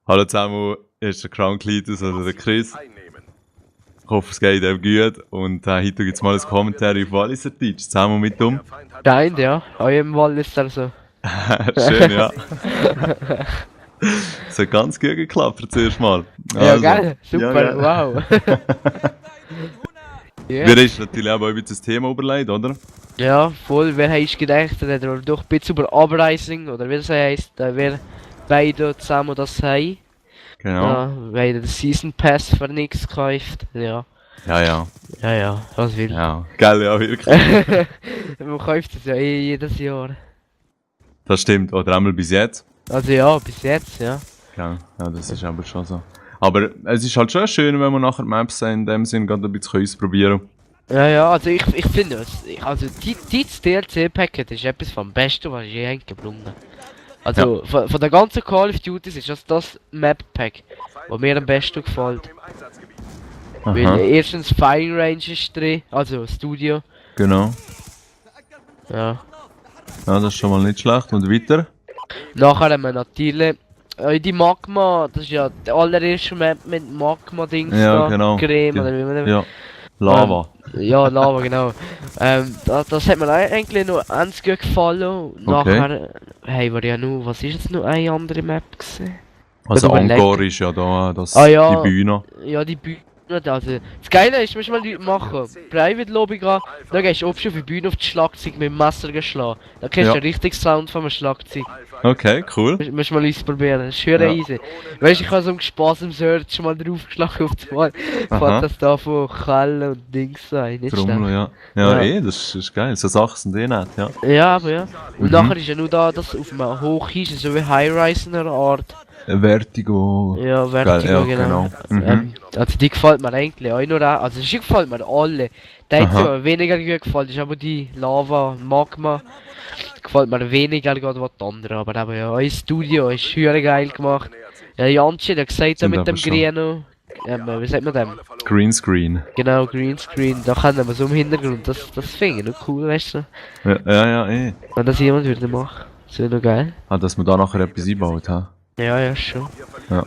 Hallo zusammen, hier ist der Kranklitus oder der Chris. Ich hoffe, es geht ihm gut. Und heute gibt es mal ein Kommentar auf Walliserdeutsch, zusammen mit um. Scheint, ja. Auch im Wall ist er so. Schön, ja. Es hat ganz gut geklappt zuerst mal. Ja, geil. Super, ja. wow. Ja. Wir ist natürlich auch ein bisschen das Thema überlegt, oder? Ja, voll. Wer hätte gedacht, dass er doch ein bisschen über Uprising, oder wie das heisst, wer beide zusammen das haben. Genau. Ja, weil der Season Pass für nichts gekauft. Ja. Ja. Ja, was will. Ja, geil, ja, wirklich. Man kauft es ja jedes Jahr. Das stimmt, oder einmal bis jetzt. Also ja, bis jetzt, ja. Ja, das ist aber schon so. Aber es ist halt schon schön, wenn man nachher Maps in dem Sinn gerade ein bisschen ausprobieren kann. Ja, also ich finde es. Also dieses DLC-Packet ist etwas vom Besten, was ich je gelungen. Also von der ganzen Call of Duties ist das Map-Pack, das mir am besten gefällt. Aha. Weil erstens Firing Range ist drin, also Studio. Genau. Ja. Ja, das ist schon mal nicht schlecht. Und weiter? Nachher haben wir natürlich die Magma, das ist ja der allererste Map mit Magma-Dings Ja, da, genau. Creme oder wie man Ja. Lava. Ja, Lava, genau. Das hat mir eigentlich noch ganz gut gefallen. Nachher haben wir ja nur, was ist jetzt noch eine andere Map gesehen? Also Oder Angkor ist ja da, das, ja. die Bühne. Ja, die Bühne, also. Das Geile ist, musst du mal Leute machen. Private Lobby gehen, dann gehst du oben auf die Bühne auf das Schlagzeug mit dem Messer geschlagen. Dann kriegst du den richtigen Sound vom Schlagzeug. Okay, cool. Musst du mal ausprobieren, das ist schön easy. Weißt du, ich habe so einen Spaß im Search mal draufgeschlagen auf die Mal. Fand das da von Kallen und Dings sein, nicht schlecht. Ja, das ist geil, so Sachen sind nett, ja. Ja, aber ja. Und nachher ist ja nur da, dass auf einem Hoch ist, so wie High-Rise in einer Art. Vertigo. Ja, Vertigo, geil, genau. Mhm. Also die gefällt mir eigentlich auch noch, also die gefällt mir alle. Die hat mir weniger gut gefallen, ist aber die Lava, Magma. Gefällt mir weniger gerade was die andere, aber ja, euer Studio ist schön geil gemacht. Ja, Janci, der gesagt mit dem Grünen, wie sagt man dem? Greenscreen. Genau, Greenscreen, da können wir so im Hintergrund, das finde ich noch cool, weißt du? Ja, Wenn das jemand würde machen, das wäre noch geil. Dass man da nachher etwas einbaut, ha? Ja, schon. Ja,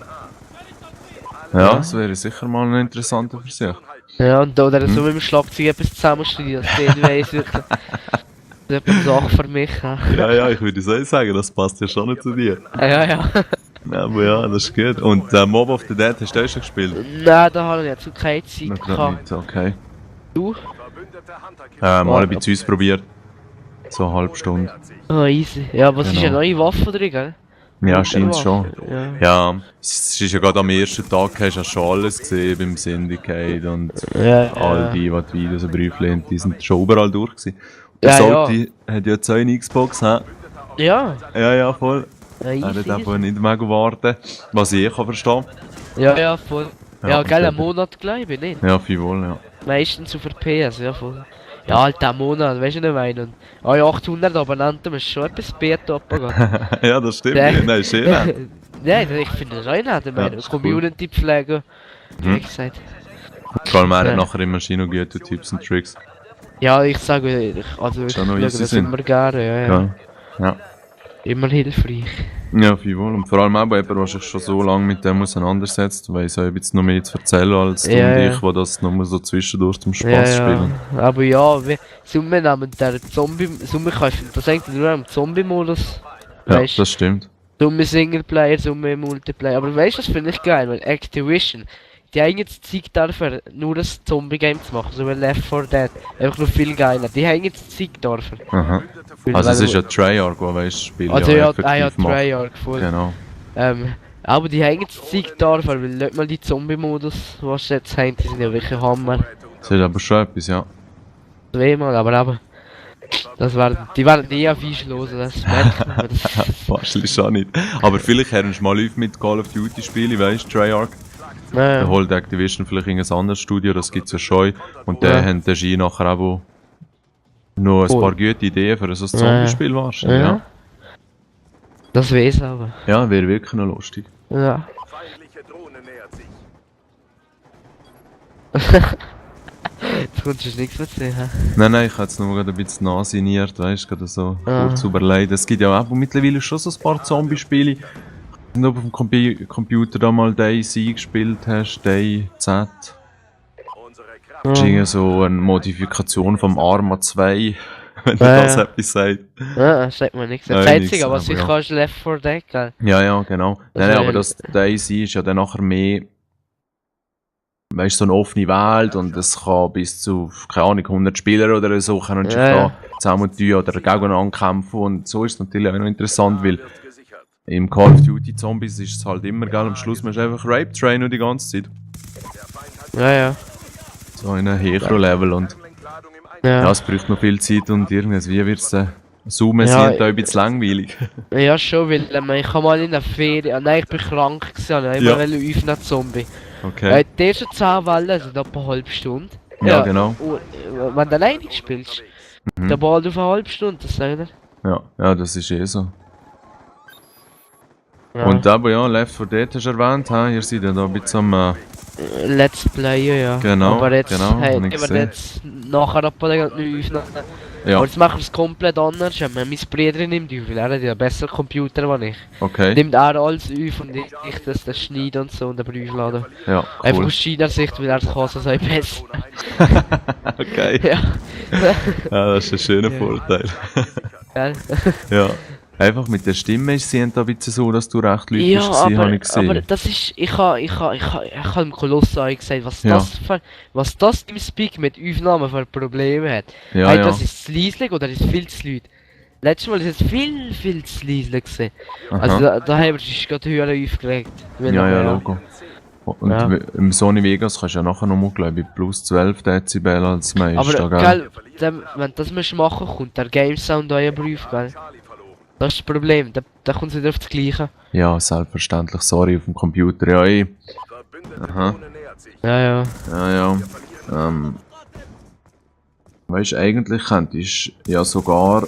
das wäre sicher mal ein interessanter Versuch. Ja, und oder so mit dem Schlagzeug etwas zusammenschneiden, das ist wirklich eine Sache für mich. Ja, ich würde so sagen, das passt ja schon nicht zu dir. Ja. Aber ja, das ist gut. Und Mob of the Dead hast du auch schon gespielt? Nein, da habe ich jetzt keine Zeit gehabt. Okay. Du? Mal ein bisschen ausprobiert. So eine halbe Stunde. Oh, easy. Ja, was ist eine neue Waffe drin, gell? Ja, scheint schon. Ja, es ist ja gerade am ersten Tag, hast du schon alles gesehen beim Syndicate und all die Videos und Briefchen, die sind schon überall durch gewesen. Der Salty hat ja jetzt auch eine Xbox, hä? Ja. Ja, voll. Ja, er hat einfach nicht mehr warten, was ich kann verstehen. Ja, voll. Ja, gell, einen Monat glaube ich, nicht? Ja, viel wohl, ja. Meistens auf der PS, ja voll. Ja, halt einen Monat, weißt du nicht meinen. 800 Abonnenten muss schon etwas Beta abgehen. Ja, das stimmt. Nein, schön nett. Nein, ich finde das auch nett, ich meine, Community pflegen. Wie gesagt. Vor allem er hat nachher immer noch gute Tipps und Tricks. Ja, ich sage, also ich schaue das immer gerne, ja. Immer hilfreich. Ja, viel wohl. Und vor allem auch jemand, der sich schon so lange mit dem auseinandersetzt, weiss auch ein bisschen noch mehr zu erzählen als du und ich, die das nur so zwischendurch zum Spaß spielen. Aber ja, wir nehmen den Zombie, kaufen das eigentlich nur im Zombie-Modus. Ja, das stimmt. Summe Singleplayer, Summe Multiplayer. Aber weißt du, das finde ich geil, weil Activision, die haben jetzt Zeit dafür, nur ein Zombie-Game zu machen, so wie Left 4 Dead. Einfach noch viel geiler. Die haben jetzt Zeit dafür. Aha. Also es ist ja Treyarch, der weiss, Spiel also ja Treyarch, voll. Genau. Aber die haben jetzt Zeit dafür, weil nicht mal die Zombie-Modus, was sie jetzt haben, die sind ja wirklich Hammer. Das ist aber schon etwas, ja. Zweimal, aber die werden nie auf Eis los, das merkt man. Wahrscheinlich schon nicht. Aber vielleicht hören sie mal auf mit Call of Duty Spielen, weißt du, Treyarch. Dann holt Activision vielleicht in ein anderes Studio, das gibt es ja schon. Und dann haben der Ski nachher auch noch ein paar gute Ideen für so ein Zombie-Spiel wahrscheinlich, ja. Das wär's aber. Ja, wäre wirklich noch lustig. Ja. Jetzt kommst du nichts mehr zu sehen, hä? Nein, ich habe jetzt nur gerade ein bisschen nachsiniert, weißt du, gerade so kurz überlegt. Es gibt ja auch mittlerweile schon so ein paar Zombie-Spiele. Wenn du auf dem Computer da mal DayZ gespielt hast, DayZ. Das ist irgendwie so eine Modifikation vom Arma 2, wenn dir das etwas sagt. Ja, das sagt mir nichts. Das Einzige, was ich kann, ist Left 4 Dead, gell? Ja, genau. Nein, aber das DayZ ist ja dann nachher mehr, weißt du, so eine offene Welt und es kann bis zu, keine Ahnung, 100 Spieler oder so können schon da zusammen tun oder gegeneinander kämpfen und so ist es natürlich auch noch interessant, weil im Call of Duty Zombies ist es halt immer, gell, am Schluss musst du einfach Rape Train die ganze Zeit. Ja. So in einem Hero-Level und ja, es braucht noch viel Zeit und irgendwie wird es Zoomen sind da ein bisschen langweilig. Ja schon, weil ich habe mal in der Ferien, nein ich bin krank gewesen, ich wollte öffnen Zombie. Okay. Die ersten 10 Wellen sind etwa eine halbe Stunde. Ja, genau. Und, wenn du alleine spielst, dann bald auf eine halbe Stunde, das sagt er. Ja, das ist eh so. Ja. Und aber ja, Left 4 Dead hast du erwähnt, ihr seid ja da ein bisschen am Let's Player, ja. Genau, aber jetzt, genau, hey, jetzt nachher ab neu öffnen. Ja. Aber jetzt machen wir es komplett anders. Ja, mein Bruder nimmt auf, weil er hat ja einen besseren Computer als ich. Okay. Nimmt er alles auf und ich das schneiden und so und dann aufladen. Ja, cool. Einfach aus China-Sicht, weil er kann es also besser. Okay. Ja. Ja, das ist ein schöner Vorteil. Gell? Ja. Einfach mit der Stimme ist sie da ein bisschen so, dass du recht Leute ja, bist, habe ich gesehen. aber das ist, ich hab dem Kolossal gesagt, was das im Speak mit Aufnahmen für Probleme hat. Ja, hey, das ist zu leislich oder ist viel zu laut? Letztes Mal ist es viel zu leislich gewesen. Also da haben wir uns gerade höher aufgelegt. Ja, Logo. Und im Sony Vegas kannst du ja nachher nochmal, glaube ich, plus 12 Dezibel als meiste. Aber, gell, wenn das machen kommt der Game Sound euer Brief, gell? Das ist das Problem, da kommt es wieder auf das Gleiche. Ja, selbstverständlich, sorry, auf dem Computer, ja, Aha. Ja. Weißt du, eigentlich könntest du ja sogar...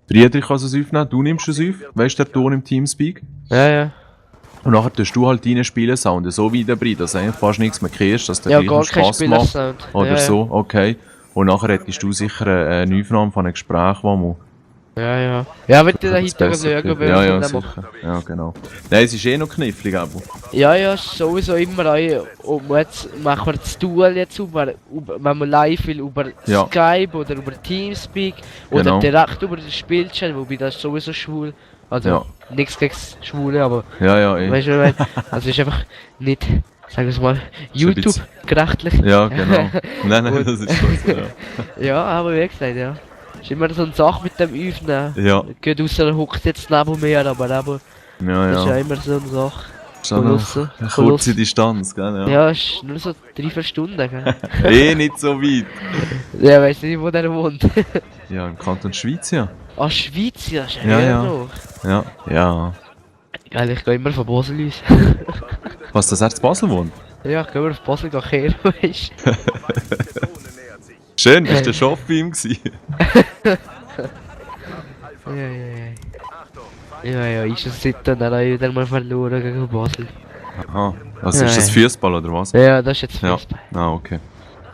Friedrich kann es aufnehmen, du nimmst es auf, weißt du, der Ton im Teamspeak? Ja. Und nachher tust du halt deine Spiele-Sound so weit rein, dass du eigentlich fast nichts mehr kriegst, dass der ja, gleich Spaß macht. Oder so, okay. Und nachher hättest du sicher eine Aufnahme von einem Gespräch, wo man... Ja, wenn du da hinten schauen willst, ja, sicher. Ja, genau. Nein, es ist eh noch knifflig, aber... Ja, sowieso immer auch. Und jetzt machen wir das Duel jetzt wenn man live will, über Skype oder über Teamspeak oder direkt über den Spielchat, wobei das ist sowieso schwul. Also, nichts gegen Schwule, aber... Ja, weißt du, also ist einfach nicht... Sagen wir mal, YouTube-gerechtlich. Ja, genau. Nein, das ist schon so, ja. Ja, aber wie gesagt, ja. Ist immer so eine Sache mit dem Öffnen. Ja. Geht ausser, er hockt jetzt neben mir, aber das ist ja immer so eine Sache. So eine kurze Distanz, gell? Ja, ist nur so 3-4 Stunden, gell? Nicht so weit. Ja, weißt du nicht, wo der wohnt? Ja, im Kanton Schweiz, ja. Ah, Schweiz, ja, ist ja. Ja. Geil, ich gehe immer von Basel aus. Was, dass er zu Basel wohnt? Ja, ich gehe immer auf Basel kehren, weißt du. Schön, bist du schon auf ihm gewesen? Ja, ist es seitdem dann auch wieder mal verloren gegen Basel. Aha, also ist das Fußball oder was? Ja, das ist jetzt Fußball. Ah, okay.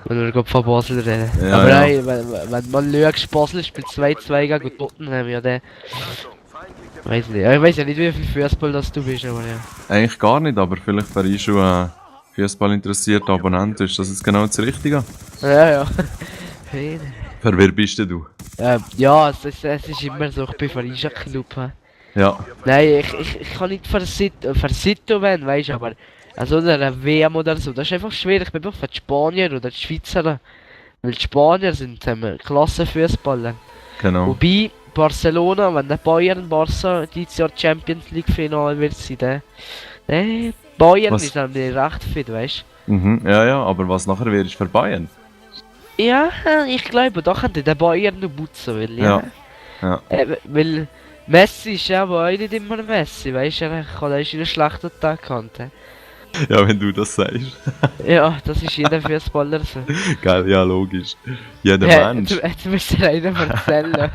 Wenn wir gerade von Basel reden. Ja, aber nein, wenn man schaut, Basel spielt 2-2 gegen Tottenham, ja der... Weiß nicht. Ich weiß ja nicht, wie viel Fußball das du bist, aber ja. Eigentlich gar nicht, aber vielleicht wäre ich schon Fußball interessierter Abonnent. Ist das jetzt genau das Richtige? Ja. Für wer bist denn du? Ja, es ist immer so, ich bin für einen Club. Ja. Nein, ich kann nicht für Sito werden, weißt du, aber also eine WM oder so, das ist einfach schwierig. Ich bin einfach für die Spanier oder die Schweizer. Weil die Spanier sind klasse Fußballer. Genau. Wobei Barcelona, wenn der Barca dieses Jahr Champions League Final wird sein, Bayern ist nämlich recht fit, weißt du? Ja, aber was nachher wäre, ist für Bayern? Ja, ich glaube, da könnte der Bayern noch putzen, weil ja. Weil Messi ist ja aber auch nicht immer Messi, weißt du, er kann auch einen schlechten Tag gehabt. Ja, wenn du das sagst. Ja, das ist jeder Fußballer so. Geil, ja, logisch. Jeder Mensch. Jetzt müsst ihr einen erzählen.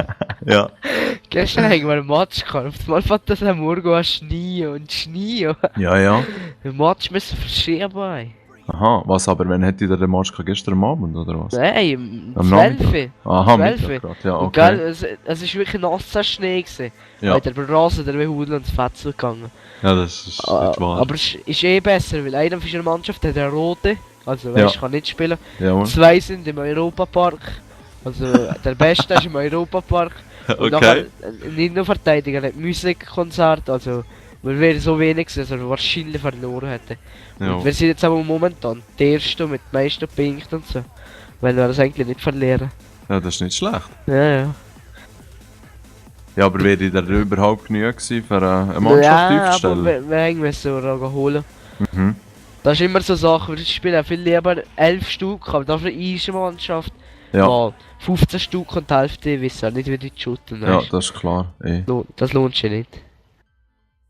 Ja. Gestern haben wir einen Match gehabt. Auf einmal fängt das morgen an Schnee. Ja. Den Match müssen verschieben. Aha, was aber, wenn hätte der Match gehabt? Gestern am Abend, oder was? Nein, Am 12. Nachmittag? Aha, 12. Mittag gerade, ja, Und okay. gell, es ist wirklich nasser Schnee gewesen. Ja. Weil der Rasen, der Hudel ins Fetzel gegangen. Ja, das ist nicht wahr. Aber es ist eh besser, weil einer von der Mannschaft hat einen roten, also Ja. weißt, kann nicht spielen. Jawohl. 2 sind im Europapark, also der Beste ist im Europapark. Und Okay. nachher ein Innenverteidiger hat Musikkonzert, also weil wir so wenig sind, also wahrscheinlich verloren hätten. Ja. Und wir sind jetzt aber momentan der Erste mit den meisten Punkten und so. Weil wir das eigentlich nicht verlieren. Ja, das ist nicht schlecht. Ja, ja. Ja, aber wäre da überhaupt genug gewesen, für eine Mannschaft Ja, aber aufzustellen? wir haben so holen. Mhm. Das ist immer so Sachen, wir spielen viel lieber 11 Stück, aber dafür ist eine Mannschaft. Ja. Mal 15 Stück und die Hälfte wissen nicht, wie die shooten. Ja, Weißt? das ist klar. Das lohnt sich nicht.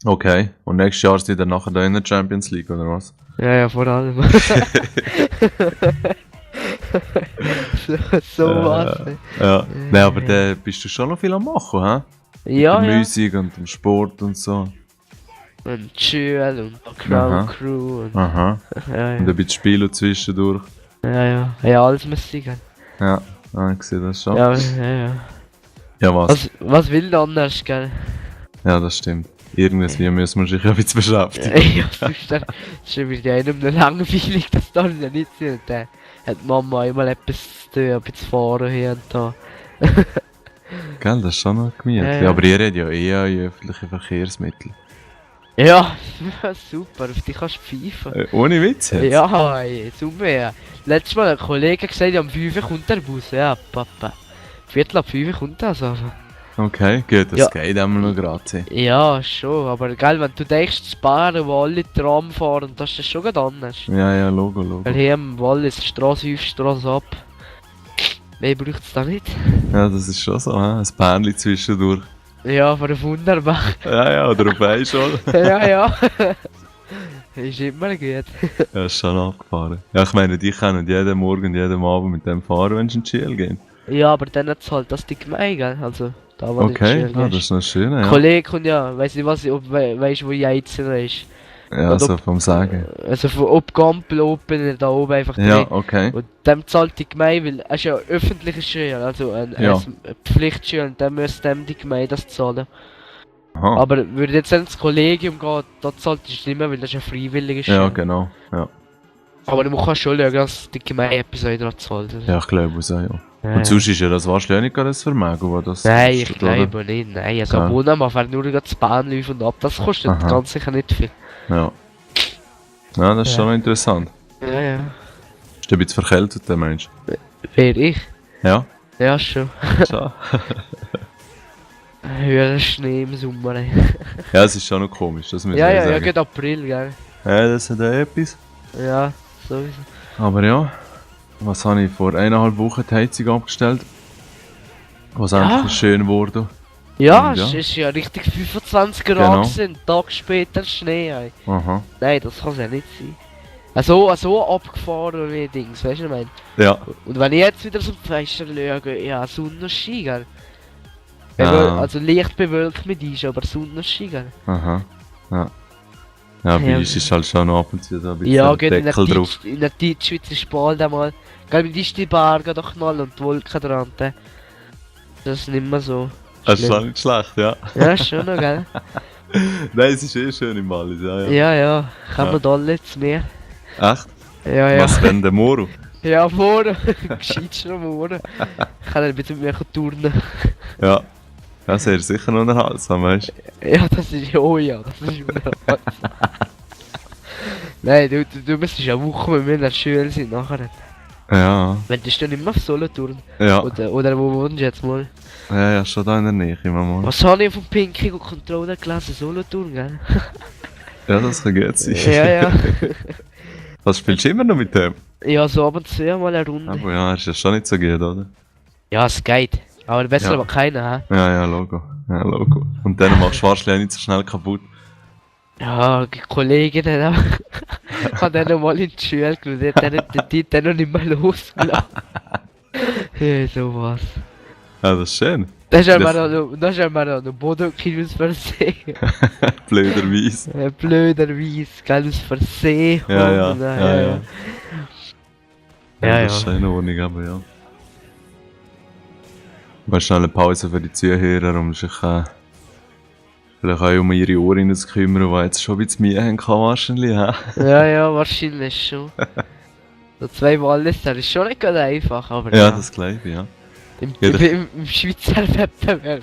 Okay, und nächstes Jahr sind dann nachher da in der Champions League, oder was? Ja, ja, vor allem. so was. Ja. Nein, aber da bist du schon noch viel am machen, hä? Ja, Mit der ja. Musik und dem Sport und so. Und Chill und Aha. Crown Crew und Aha. ja, Und ein bisschen Spielen zwischendurch. ja. Ja, alles muss sein. Ja, ich sehe das schon. Ja, ja. Ja, was? Was will denn anders, gell? Ja, das stimmt. Irgendwie müssen wir sich ja ein bisschen beschäftigen. Ja, sonst ist wieder einem langweilig, das darf ja nicht sein. Dann hat die Mama einmal etwas zu tun, ein bisschen fahren hier und da. Gell, das ist schon noch gemütlich. Ja, Ja, ja. aber ihr redet ja eher in öffentlichen Verkehrsmitteln. Ja, super, auf dich kannst du pfeifen. Ohne Witz jetzt? Ja, ey, super. Ja. Letztes Mal hat ein Kollege gesagt, ja, um 5 Uhr kommt der Bus. Ja, Papa. Viertel ab 5 Uhr kommt das also. Okay, gut, das Ja. geht einmal noch gerade. Ja, schon, aber geil, wenn du denkst, das Baren, wo alle Tram fahren, das ist das schon ganz anders. Ja, Logo. Weil hier im Wallis, Straße auf, Straße ab. Mehr braucht es da nicht. Ja, das ist schon so, hä? Ein Bähnchen zwischendurch. Ja, von der Wunderbach. Ja, oder auf Einschall. Ja. Ist immer gut. Ja, ist schon abgefahren. Ja, ich meine, die können jeden Morgen und jeden Abend mit dem fahren, wenn sie in die Schule gehen. Ja, aber dann hat halt das die Gemeinde, gell? Also, da wo Okay, nicht das ist noch schön, ja. Kollege kommt ja, weiss nicht was, ob weißt du, wo Jeizen ist. Ja, Und so vom Sagen. Also von ob Gampel oben, da oben einfach Ja, drin. okay. Und dem zahlt die Gemeinde, weil es ist ja eine öffentliche Schule, also eine Ja. Pflichtschule, und dann müsste dem die Gemeinde das zahlen. Aha. Aber würde jetzt ins Kollegium gehen, da zahlt es nicht mehr, weil das ist eine freiwillige Schule. Ja, genau. Ja, Aber du musst schon schauen, dass die Gemeinde etwas dran zahlt. ja ich glaube es auch, ja. Ja, Und sonst ist ja das wahrscheinlich nicht gerade das Vermögen, wo das Nein, ich kostet, oder? glaube nicht. Nein, also Ja. am Wohnheim fährt nur das Bahn auf und ab. Das kostet Aha. ganz sicher nicht viel. Ja. Ja, das ist Ja. schon noch interessant. Ja. Bist du ein bisschen verkältet, der Mensch? Wer ich? Ja? Ja, schon. Schon. Höherer Schnee im Sommer. Ey. Ja, es ist schon noch komisch, das muss Ja, ich ja, sagen. geht April, gell? Ja, das hat auch etwas. Ja, sowieso. Aber ja, was habe ich vor 1,5 Wochen die Heizung abgestellt? Was Ja. endlich schön wurde. Ja, Und ja. es ist ja richtig 25 Grad Genau. gewesen, einen Tag später Schnee. Ey. Aha. Nein, das kann es ja nicht sein. Also abgefahren wie Dings, weißt du, was ich meine? Ja. Und wenn ich jetzt wieder zum Fenster schaue, ja, Sonnenschein, gell? Ja. Also leicht bewölkt mit ist, aber Sonnenschein, gell? Aha. Ja. Ja, bei Ja. uns ist halt schon ab und zu so ein bisschen Ja, ein geht Deckel drauf. in der Deutschschweiz ist bald einmal. Gell, mit ist die Berge doch knallen und die Wolken dran. Das ist nicht mehr so. Das ist schlimm. schon nicht schlecht, ja. Ja, schon noch, gell? Nein, es ist eh schön im Wallis, ja. Ja, kommen Ja. wir alle zu mir. Echt? Ja. Was denn, der Moro? Ja, morgen. Gescheit schon morgen. Ich kann ein bisschen mit mir turnen. Ja. Ja, sehr sicher unterhaltsam, weißt du? Ja, das ist oh ja, das ist wunderbar. Nein, du müsstest eine Woche mit mir in der Schule sein nachher. Ja. Wenn du dann immer auf Solothurn. Ja. Oder wo wohnst du jetzt mal? Ja, schon da in der Nähe, immer mal. Was habe ich von Pinky und Controller gelesen? Solothurn, gell? Ja, das kann gut sein. Ja. Was spielst du immer noch mit dem? Ja, so ab und zu mal eine Runde. Aber ja, ist ja schon nicht so gut, oder? Ja, es geht. Aber besser Ja. aber keiner, hä? Ja, Logo. Ja, Logo. Und dann machst du wahrscheinlich auch nicht so schnell kaputt. Ja, die Kolleginnen auch. Hat dann noch mal in die Schule geschaut, die noch nicht mehr losgelassen. Ja, sowas. Ja, das ist schön. Das ist mir noch Bodokin aus Versehen. Blöderweise. Blöderweise, gell, aus Versehen. Ja. Ja, Das ist schön Ordnung, aber ja. Mal schnell eine Pause für die Zuhörer, um sich vielleicht auch um ihre Ohren zu kümmern, die jetzt schon ein bisschen Mühe haben kann, wahrscheinlich. Ja, wahrscheinlich schon. So 2 Walliser ist schon nicht ganz einfach, aber ja. Das glaube ich, ja. Im Schweizer Wettbewerb.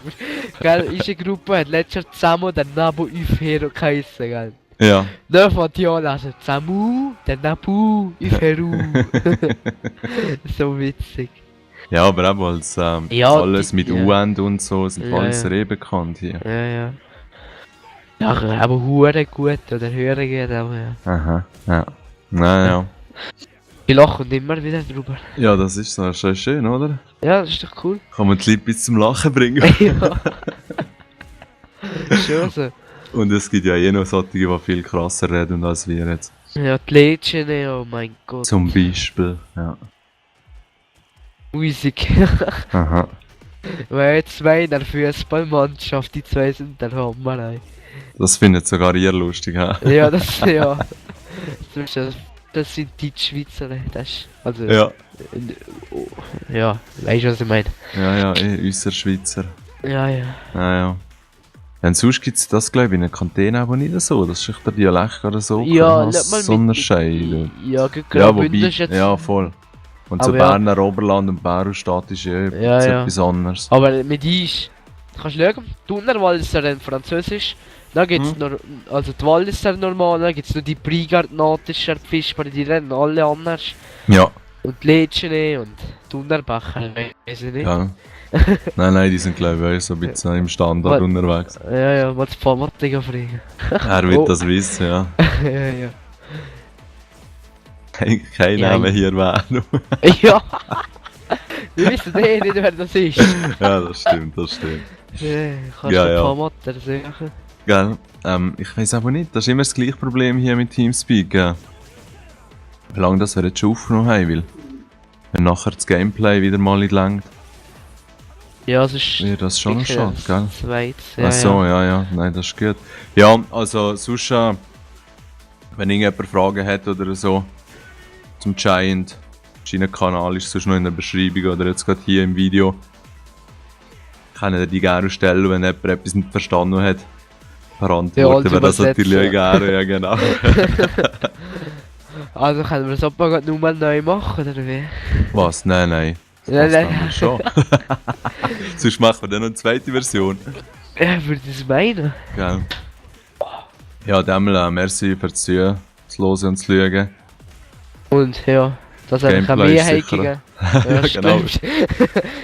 Gell, unsere Gruppe hat letztes Jahr zusammen den Nabu Ifero geheissen, gell. Ja. Dann fängt die an, also Zamu, der Nabu Iferu. So witzig. Ja, aber auch als alles mit U-End und so sind Walliser bekannt hier. Ja. Ja, aber hure gut, oder hören geht auch, ja. Aha, ja. Naja. Die lachen immer wieder drüber. Ja, das ist so, schon schön, oder? Ja, das ist doch cool. Kann man die Leute bis zum Lachen bringen. Ja. Schön so. Und es gibt ja noch solche, die viel krasser reden als wir jetzt. Ja, die Legend, oh mein Gott. Zum Beispiel, ja. Musik. Aha. Weil jetzt 2 in der Fußballmannschaft, die 2 sind der Hammer, ey. Das findet sogar ihr lustig, ha? Ja, das sind die Schweizer, das ist, also... Ja. Ja, weißt du, was ich meine? Ja, unser Schweizer. Ja. Und sonst gibt es das, glaube ich, in der Kantine aber nicht so. Das ist echt der Dialekt oder so. Ja, so unterscheiden. Ja, genau. Ja, voll. Und so aber Berner Oberland und Bärstadt ist etwas anderes. Aber mit uns, kannst du schauen, die Unterwalliser in Französisch, dann gibt es noch, also die Walliser normal, dann gibt es noch die Brigardnatischer Fischbar, die rennen alle anders. Ja. Und die Legene und die Unterbacher, weiß ich nicht. Ja. Nein, die sind glaube ich so ein bisschen im Standard unterwegs. Ja, was Formatige fragen. Er wird das wissen, ja. Ja. Kein Name hier erwähnen. Ja! Wir wissen nicht, wer das ist. Ja, das stimmt. Ja, kannst du Formater sagen? Gell, ich weiß aber nicht, das ist immer das gleiche Problem hier mit Teamspeak, gell? Wie lange das wir jetzt schon aufgenommen haben, weil wenn nachher das Gameplay wieder mal nicht langt. Ja, es ist... Ja, das ist schon ein Schade, gell? Zweites, Achso, ja, nein, das ist gut. Ja, also sonst, wenn irgendjemand Fragen hat oder so, zum Giant, Kanal ist sonst noch in der Beschreibung oder jetzt gerade hier im Video. Kann ihr die gerne stellen, wenn jemand etwas nicht verstanden hat. Verantworten wäre das natürlich gerne, ja genau. Also können wir das aber gerade nur neu machen, oder wie? Was? Nein. Das passt dann schon. Sonst machen wir dann noch eine zweite Version. Ja, würde ich meinen. Gell. Ja, dann merci fürs Zuhören, zu hören und zu schauen. Und ja, das hat keine Mehrheikungen. Ja, genau.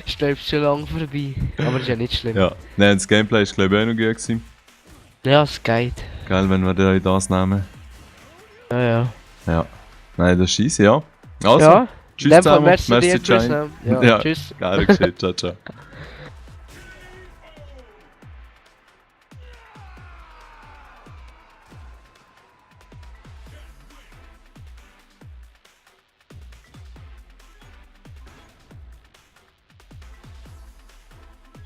Ich glaube, schon lange vorbei. Aber ist ja nicht schlimm. Ja, nein, das Gameplay ist glaube ich auch noch gut gewesen. Ja, es geht. Geil, wenn wir dann das nehmen. Ja. Nein, das ist easy, ja. Also, ja. Tschüss zusammen. Merci, Giant. Ja, tschüss. Geil geschehen, ciao.